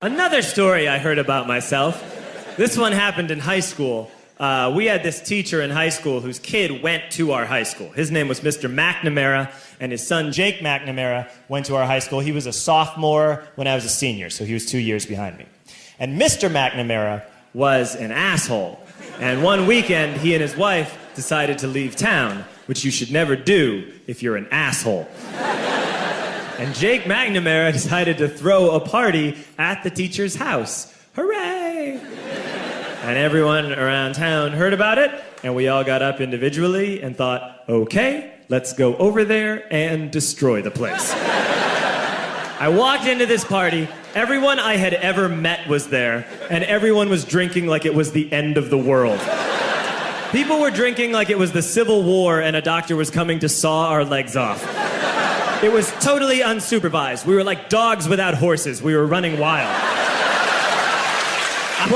Another story I heard about myself. This one happened in high school. We had this teacher in high school whose kid went to our high school. His name was Mr. McNamara, and his son Jake McNamara went to our high school. He was a sophomore when I was a senior, so he was 2 years behind me. And Mr. McNamara was an asshole. And one weekend, he and his wife decided to leave town, which you should never do if you're an asshole. And Jake McNamara decided to throw a party at the teacher's house. Hooray! And everyone around town heard about it, and we all got up individually and thought, okay, let's go over there and destroy the place. I walked into this party, everyone I had ever met was there, and everyone was drinking like it was the end of the world. People were drinking like it was the Civil War and a doctor was coming to saw our legs off. It was totally unsupervised. We were like dogs without horses. We were running wild. I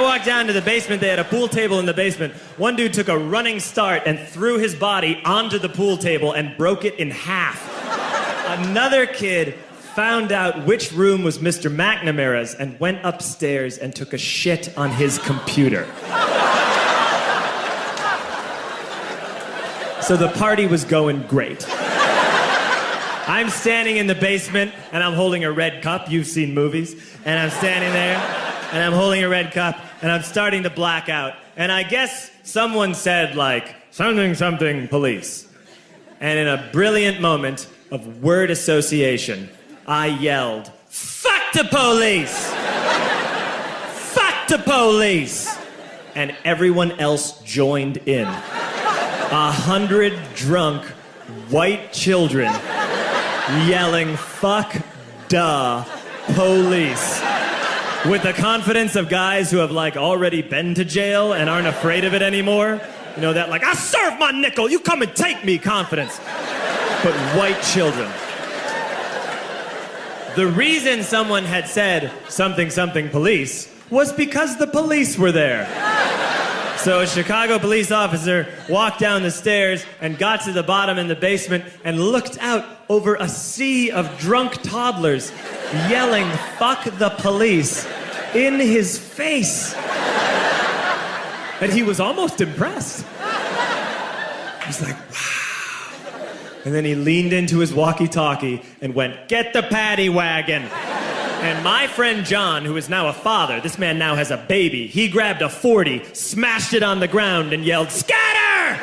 walked down to the basement. They had a pool table in the basement. One dude took a running start and threw his body onto the pool table and broke it in half. Another kid found out which room was Mr. McNamara's and went upstairs and took a shit on his computer. So the party was going great. I'm standing in the basement and I'm holding a red cup. You've seen movies. And I'm standing there and I'm holding a red cup and I'm starting to black out. And I guess someone said like, something, something, police. And in a brilliant moment of word association, I yelled, fuck the police! Fuck the police! And everyone else joined in. 100 drunk white children yelling, fuck the police. With the confidence of guys who have like already been to jail and aren't afraid of it anymore. You know, that like, I serve my nickel, you come and take me confidence. But white children. The reason someone had said something, something police was because the police were there. So a Chicago police officer walked down the stairs and got to the bottom in the basement and looked out over a sea of drunk toddlers yelling, fuck the police, in his face. And he was almost impressed. He was like, wow. And then he leaned into his walkie-talkie and went, get the paddy wagon. And my friend John, who is now a father, this man now has a baby, he grabbed a 40, smashed it on the ground, and yelled, scatter!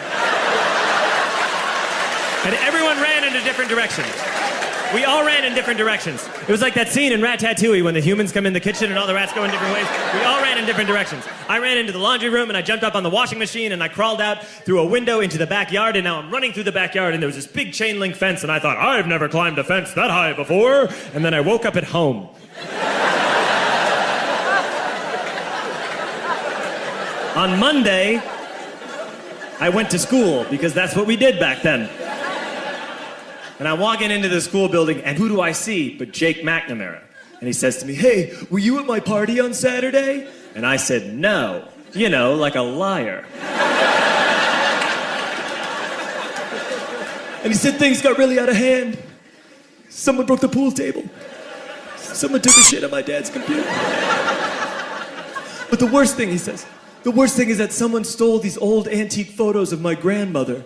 And everyone ran in different directions. We all ran in different directions. It was like that scene in Ratatouille when the humans come in the kitchen and all the rats go in different ways. We all ran in different directions. I ran into the laundry room and I jumped up on the washing machine and I crawled out through a window into the backyard, and now I'm running through the backyard and there was this big chain link fence and I thought, I've never climbed a fence that high before. And then I woke up at home. On Monday, I went to school because that's what we did back then. And I'm walking into the school building, and who do I see but Jake McNamara? And he says to me, hey, were you at my party on Saturday? And I said, no. You know, like a liar. And he said things got really out of hand. Someone broke the pool table. Someone took a shit on my dad's computer. But the worst thing, he says, the worst thing is that someone stole these old antique photos of my grandmother,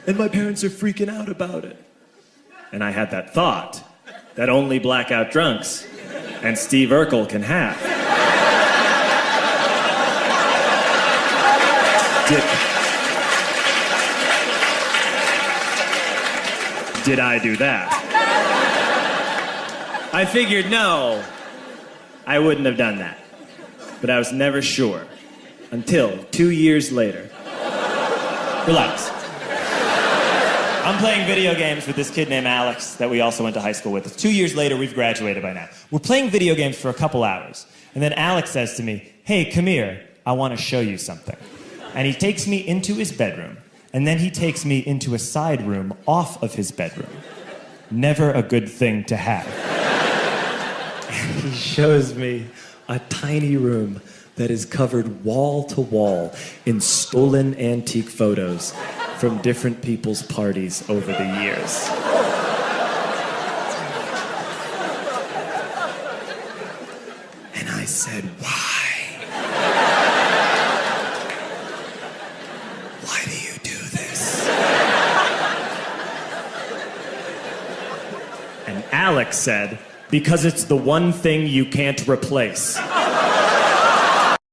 and my parents are freaking out about it. And I had that thought that only blackout drunks and Steve Urkel can have. Did I do that? I figured, no, I wouldn't have done that. But I was never sure until 2 years later. Relax. I'm playing video games with this kid named Alex that we also went to high school with. 2 years later, we've graduated by now. We're playing video games for a couple hours. And then Alex says to me, hey, come here, I want to show you something. And he takes me into his bedroom. And then he takes me into a side room off of his bedroom. Never a good thing to have. And he shows me a tiny room that is covered wall to wall in stolen antique photos from different people's parties over the years. said, why? Why do you do this? And Alex said, because it's the one thing you can't replace.